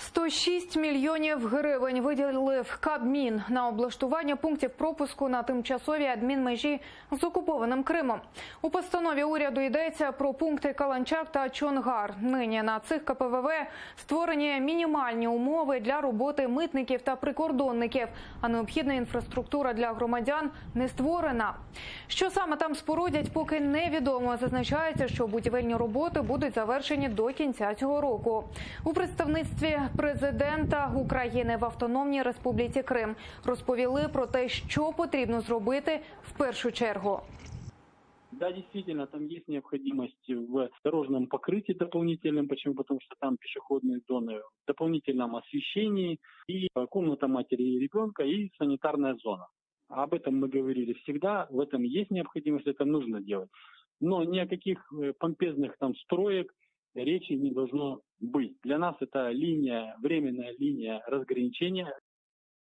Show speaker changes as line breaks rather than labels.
106 мільйонів гривень виділив Кабмін на облаштування пунктів пропуску на тимчасовій адмінмежі з окупованим Кримом. У постанові уряду йдеться про пункти Каланчак та Чонгар. Нині на цих КПВВ створені мінімальні умови для роботи митників та прикордонників, а необхідна інфраструктура для громадян не створена. Що саме там спорудять, поки невідомо. Зазначається, що будівельні роботи будуть завершені до кінця цього року. У представництві президента України в Автономній Республіці Крим розповіли про те, що потрібно зробити в першу чергу.
Да, действительно, там есть необходимость в дорожном покрытии дополнительном. Почему? Потому что там пешеходные зоны, в дополнительном освещении, и комната матери и ребенка, и санитарная зона. Об этом мы говорили всегда, в этом есть необходимость, это нужно делать. Но ни о каких помпезных там строек речи не должно быть. Для нас это временная линия разграничения